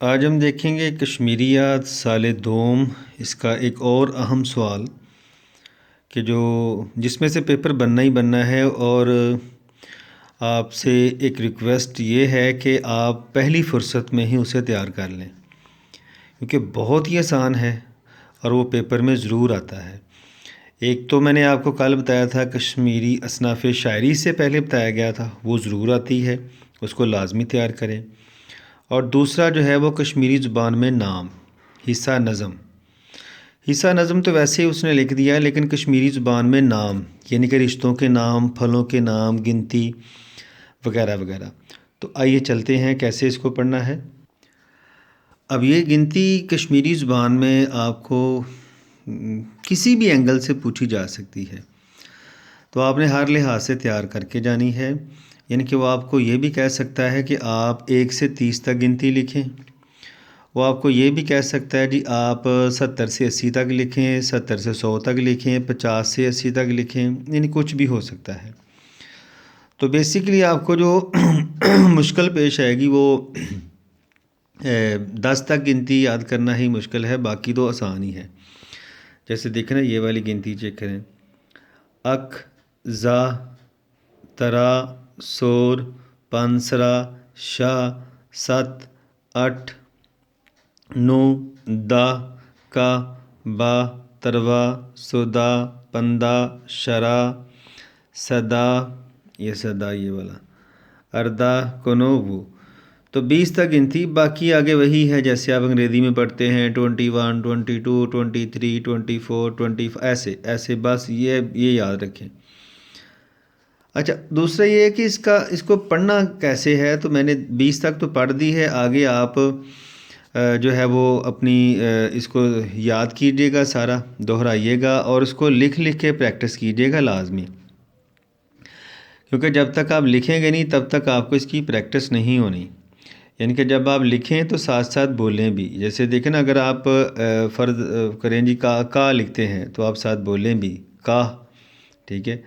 آج ہم دیکھیں گے کشمیریات سال دوم، اس کا ایک اور اہم سوال کہ جس میں سے پیپر بننا ہی بننا ہے، اور آپ سے ایک ریکویسٹ یہ ہے کہ آپ پہلی فرصت میں ہی اسے تیار کر لیں، کیونکہ بہت ہی آسان ہے اور وہ پیپر میں ضرور آتا ہے۔ ایک تو میں نے آپ کو کل بتایا تھا، کشمیری اصناف شاعری سے پہلے بتایا گیا تھا، وہ ضرور آتی ہے، اس کو لازمی تیار کریں۔ اور دوسرا جو ہے وہ کشمیری زبان میں نام، حصہ نظم۔ حصہ نظم تو ویسے ہی اس نے لکھ دیا، لیکن کشمیری زبان میں نام، یعنی کہ رشتوں کے نام، پھلوں کے نام، گنتی وغیرہ وغیرہ۔ تو آئیے چلتے ہیں کیسے اس کو پڑھنا ہے۔ اب یہ گنتی کشمیری زبان میں آپ کو کسی بھی اینگل سے پوچھی جا سکتی ہے، تو آپ نے ہر لحاظ سے تیار کر کے جانی ہے۔ یعنی کہ وہ آپ کو یہ بھی کہہ سکتا ہے کہ آپ 1 سے 30 تک گنتی لکھیں، وہ آپ کو یہ بھی کہہ سکتا ہے جی آپ 70 سے 80 تک لکھیں، 70 سے 100 تک لکھیں، 50 سے 80 تک لکھیں، یعنی کچھ بھی ہو سکتا ہے۔ تو بیسیکلی آپ کو جو مشکل پیش آئے گی وہ 10 تک گنتی یاد کرنا ہی مشکل ہے، باقی تو آسان ہی ہے۔ جیسے دیکھیں نا، یہ والی گنتی چیک کریں: اک، زا، ترا، سور، پانسرا، شا، ست، اٹھ، نو، دا، کا، با، تروا، سودا، پندا، شرا، صدا، یہ صدا یہ والا، اردا، کنوبو۔ تو 20 تک گنتی، باقی آگے وہی ہے جیسے آپ انگریزی میں پڑھتے ہیں 21، 22، 23، 24، 25، ایسے بس یہ یاد رکھیں۔ اچھا، دوسرا یہ ہے کہ اس کو پڑھنا کیسے ہے۔ تو میں نے 20 تک تو پڑھ دی ہے، آگے آپ جو ہے وہ اپنی اس کو یاد کیجیے گا، سارا دہرائیے گا، اور اس کو لکھ کے پریکٹس کیجیے گا لازمی، کیونکہ جب تک آپ لکھیں گے نہیں تب تک آپ کو اس کی پریکٹس نہیں ہونی۔ یعنی کہ جب آپ لکھیں تو ساتھ ساتھ بولیں بھی۔ جیسے دیکھیں نا، اگر آپ فرض کریں جی کا لکھتے ہیں تو آپ ساتھ بولیں بھی کا، ٹھیک ہے۔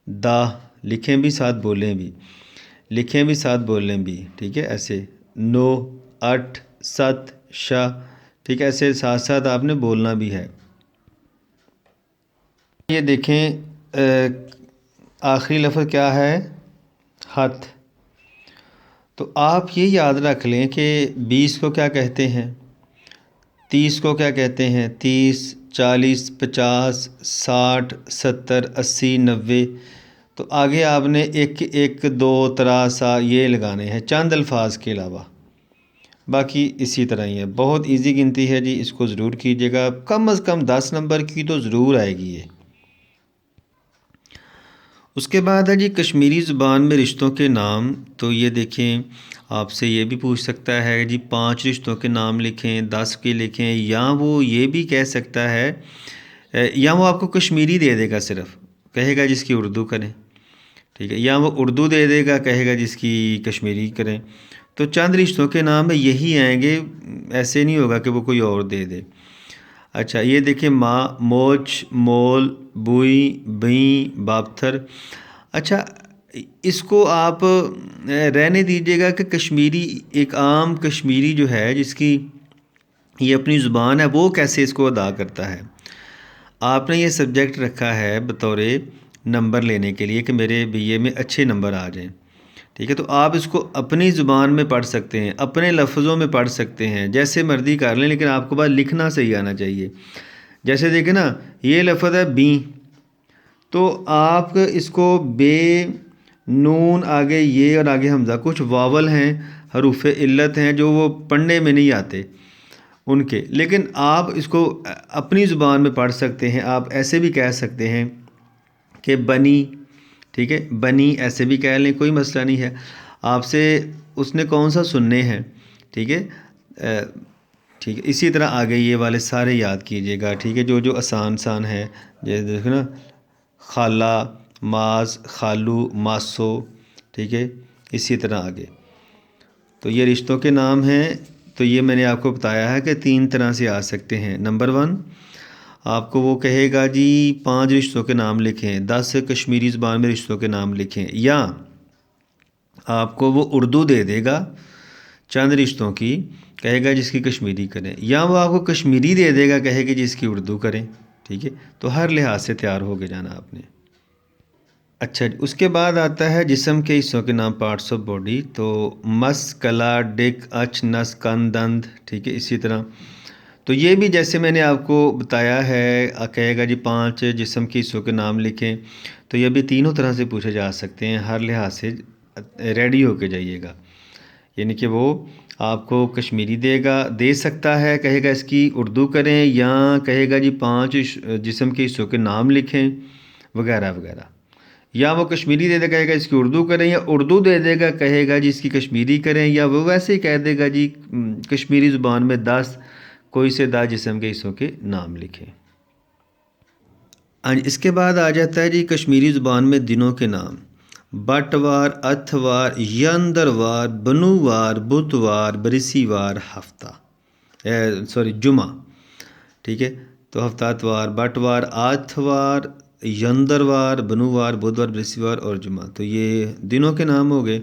دا لکھیں بھی، ساتھ بولیں بھی، لکھیں بھی ساتھ بولیں بھی، ٹھیک ہے۔ ایسے نو، اٹھ، ست، شا، ٹھیک ہے، ایسے ساتھ ساتھ آپ نے بولنا بھی ہے۔ یہ دیکھیں آخری لفظ کیا ہے؟ ہاتھ۔ تو آپ یہ یاد رکھ لیں کہ 20 کو کیا کہتے ہیں، 30 کو کیا کہتے ہیں، 30، 40، 50، 60، 70، 80، 90۔ تو آگے آپ نے ایک، دو، ترا، یہ لگانے ہیں چند الفاظ کے علاوہ، باقی اسی طرح ہی ہے۔ بہت ایزی گنتی ہے جی، اس کو ضرور کیجیے گا، کم از کم 10 نمبر کی تو ضرور آئے گی یہ۔ اس کے بعد ہے جی کشمیری زبان میں رشتوں کے نام۔ تو یہ دیکھیں، آپ سے یہ بھی پوچھ سکتا ہے جی 5 رشتوں کے نام لکھیں، 10 کے لکھیں، یا وہ یہ بھی کہہ سکتا ہے، یا وہ آپ کو کشمیری دے دے گا، صرف کہے گا جس کی اردو کریں، ٹھیک ہے، یا وہ اردو دے دے گا، کہے گا جس کی کشمیری کریں۔ تو چند رشتوں کے نام میں یہی آئیں گے، ایسے نہیں ہوگا کہ وہ کوئی اور دے دے۔ اچھا، یہ دیکھیں ماں، موچ، مول، بوئی، بیں، بابتھر۔ اچھا، اس کو آپ رہنے دیجیے گا کہ کشمیری، ایک عام کشمیری جو ہے جس کی یہ اپنی زبان ہے، وہ کیسے اس کو ادا کرتا ہے۔ آپ نے یہ سبجیکٹ رکھا ہے بطور نمبر لینے کے لیے کہ میرے BA میں اچھے نمبر آ جائیں، ٹھیک ہے۔ تو آپ اس کو اپنی زبان میں پڑھ سکتے ہیں، اپنے لفظوں میں پڑھ سکتے ہیں، جیسے مرضی کر لیں، لیکن آپ کو بس لکھنا صحیح آنا چاہیے۔ جیسے دیکھیں نا، یہ لفظ ہے بیں، تو آپ اس کو بے، نون، آگے یہ اور آگے حمزہ، کچھ واول ہیں، حروف علت ہیں جو وہ پڑھنے میں نہیں آتے ان کے، لیکن آپ اس کو اپنی زبان میں پڑھ سکتے ہیں۔ آپ ایسے بھی کہہ سکتے ہیں کہ بنی، ٹھیک ہے، بنی ایسے بھی کہہ لیں، کوئی مسئلہ نہیں ہے۔ آپ سے اس نے کون سا سننے ہیں، ٹھیک ہے، ٹھیک ہے۔ اسی طرح آگے یہ والے سارے یاد کیجیے گا، ٹھیک ہے، جو آسان ہیں، جیسے دیکھو نا، خالہ، ماس، خالو، ماسو، ٹھیک ہے، اسی طرح آگے۔ تو یہ رشتوں کے نام ہیں۔ تو یہ میں نے آپ کو بتایا ہے کہ 3 طرح سے آ سکتے ہیں۔ نمبر 1، آپ کو وہ کہے گا جی 5 رشتوں کے نام لکھیں، 10 کشمیری زبان میں رشتوں کے نام لکھیں، یا آپ کو وہ اردو دے دے گا چند رشتوں کی، کہے گا جس کی کشمیری کریں، یا وہ آپ کو کشمیری دے دے گا، کہے گا جس کی اردو کریں، ٹھیک ہے. تو ہر لحاظ سے تیار ہو کے جانا آپ نے. اچھا جی، اس کے بعد آتا ہے جسم کے حصوں کے نام، پارٹس آف باڈی. تو مس، کلا، ڈک، اچ، نس، کن، دند، ٹھیک ہے. اسی طرح تو یہ بھی جیسے میں نے آپ کو بتایا ہے، کہے گا جی 5 جسم کے حصوں کے نام لکھیں. تو یہ بھی تینوں طرح سے پوچھے جا سکتے ہیں، ہر لحاظ سے ریڈی ہو کے جائیے گا. یعنی کہ وہ آپ کو کشمیری دے سکتا ہے، کہے گا اس کی اردو کریں، یا کہے گا جی 5 جسم کے حصوں کے نام لکھیں وغیرہ وغیرہ. یا وہ کشمیری دے دے گا، کہے گا اس کی اردو کریں، یا اردو دے دے گا، کہے گا جی اس کی کشمیری کریں، یا وہ ویسے ہی کہہ دے گا جی کشمیری زبان میں 10 کوئی سے 10 جسم کے حصوں کے نام لکھیں. اس کے بعد آ جاتا ہے جی کشمیری زبان میں دنوں کے نام: بٹوار، اتوار، یندروار، بنووار، بدوار، برسیوار، ہفتہ، جمعہ، ٹھیک ہے. تو ہفتہ، اتوار، بٹوار، آتھوار، یندروار، بنووار، بدوار، برسیوار اور جمعہ. تو یہ دنوں کے نام ہو گئے.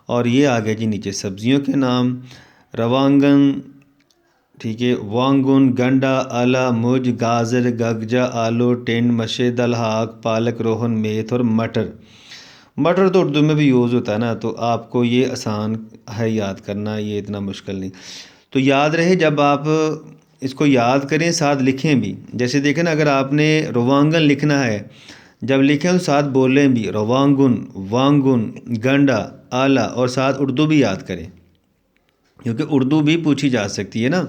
اور یہ آ گئے جی نیچے سبزیوں کے نام: روانگن، ٹھیک ہے، وانگن، گنڈا، آلا، مج، گاجر، گگجا، آلو، ٹنڈ، مشے، دلہاق، پالک، روہن، میتھ اور مٹر. مٹر تو اردو میں بھی یوز ہوتا ہے نا، تو آپ کو یہ آسان ہے یاد کرنا، یہ اتنا مشکل نہیں. تو یاد رہے، جب آپ اس کو یاد کریں ساتھ لکھیں بھی. جیسے دیکھیں نا، اگر آپ نے روانگن لکھنا ہے، جب لکھیں تو ساتھ بولیں بھی: روانگن، وانگن، گنڈا، آلا، اور ساتھ اردو بھی یاد کریں، کیونکہ اردو بھی پوچھی جا سکتی ہے نا.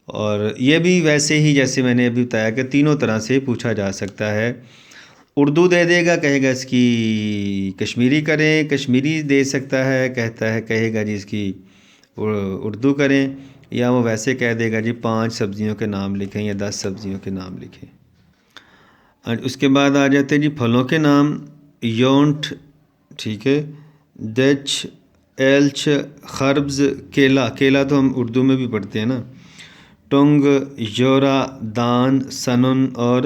اور یہ بھی ویسے ہی جیسے میں نے ابھی بتایا کہ تینوں طرح سے پوچھا جا سکتا ہے. اردو دے دے گا، کہے گا اس کی کشمیری کریں، کشمیری دے سکتا ہے، کہے گا جی اس کی اردو کریں، یا وہ ویسے کہہ دے گا جی 5 سبزیوں کے نام لکھیں یا 10 سبزیوں کے نام لکھیں. اس کے بعد آ جاتے ہیں جی پھلوں کے نام: یونٹ، ٹھیک ہے، دچ، ایلچ، خربز، کیلا. کیلا تو ہم اردو میں بھی پڑھتے ہیں نا. ٹنگ، یورا، دان، سنن اور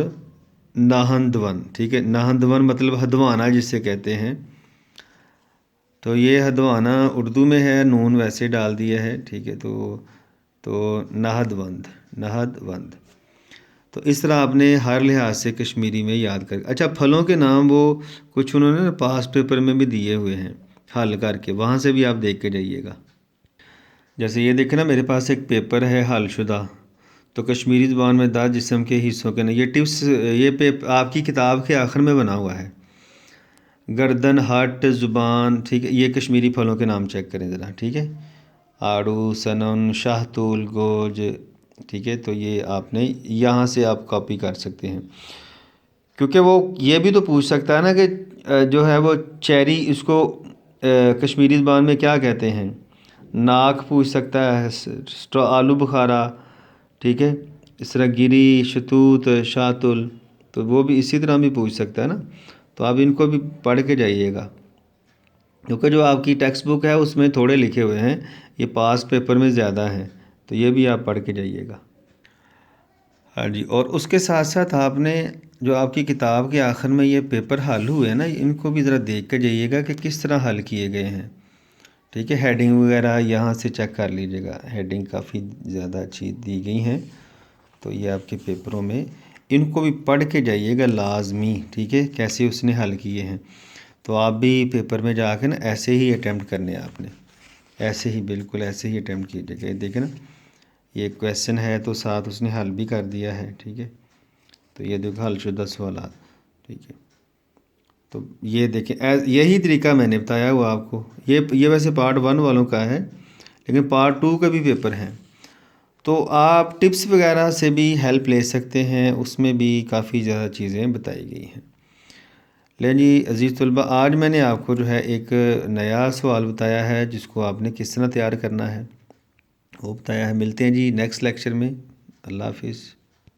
ناہندون. ٹھیک ہے، ناہندون مطلب ہدوانا جسے کہتے ہیں. تو یہ ہدوانا اردو میں ہے، نون ویسے ڈال دیا ہے، ٹھیک ہے. تو نہد وند. تو اس طرح آپ نے ہر لحاظ سے کشمیری میں یاد کر. اچھا، پھلوں کے نام وہ کچھ انہوں نے پاس پیپر میں بھی دیے ہوئے ہیں حل کر کے، وہاں سے بھی آپ دیکھ کے جائیے گا. جیسے یہ دیکھیں نا، میرے پاس ایک پیپر ہے حل شدہ. تو کشمیری زبان میں 10 جسم کے حصوں کے نام. یہ ٹپس یہ آپ کی کتاب کے آخر میں بنا ہوا ہے. گردن، ہٹ، زبان، ٹھیک ہے. یہ کشمیری پھلوں کے نام چیک کریں ذرا، ٹھیک ہے. آڑو، سنن، شاہتول، گوج، ٹھیک ہے. تو یہ آپ نے یہاں سے آپ کاپی کر سکتے ہیں، کیونکہ وہ یہ بھی تو پوچھ سکتا ہے نا کہ جو ہے وہ چیری، اس کو کشمیری زبان میں کیا کہتے ہیں. ناک پوچھ سکتا ہے، آلو بخارا، ٹھیک ہے. اس طرح گری، شتوت، شاہتل، تو وہ بھی اسی طرح بھی پوچھ سکتا ہے نا. تو آپ ان کو بھی پڑھ کے جائیے گا، کیونکہ جو آپ کی ٹیکسٹ بک ہے اس میں تھوڑے لکھے ہوئے ہیں، یہ پاس پیپر میں زیادہ ہیں. تو یہ بھی آپ پڑھ کے جائیے گا. ہاں جی. اور اس کے ساتھ ساتھ آپ نے جو آپ کی کتاب کے آخر میں یہ پیپر حل ہوئے ہیں نا، ان کو بھی ذرا دیکھ کے جائیے گا کہ کس طرح حل کیے گئے ہیں، ٹھیک ہے. ہیڈنگ وغیرہ یہاں سے چیک کر لیجیے گا، ہیڈنگ کافی زیادہ اچھی دی گئی ہیں. تو یہ آپ کے پیپروں میں ان کو بھی پڑھ کے جائیے گا لازمی، ٹھیک ہے، کیسے اس نے حل کیے ہیں. تو آپ بھی پیپر میں جا کے نا ایسے ہی اٹیمپٹ کرنے ہیں آپ نے، ایسے ہی بالکل ایسے ہی اٹیمپٹ کیجیے گا. دیکھیں نا، یہ کویسچن ہے تو ساتھ اس نے حل بھی کر دیا ہے، ٹھیک ہے. تو یہ دیکھو حل شدہ سوالات، ٹھیک ہے. تو یہ دیکھیں، یہی طریقہ میں نے بتایا ہوا آپ کو. یہ ویسے پارٹ 1 والوں کا ہے، لیکن پارٹ 2 کے بھی پیپر ہیں. تو آپ ٹپس وغیرہ سے بھی ہیلپ لے سکتے ہیں، اس میں بھی کافی زیادہ چیزیں بتائی گئی ہیں. لیں جی عزیز طلبہ، آج میں نے آپ کو جو ہے ایک نیا سوال بتایا ہے جس کو آپ نے کس طرح تیار کرنا ہے وہ بتایا ہے. ملتے ہیں جی نیکسٹ لیکچر میں. اللہ حافظ.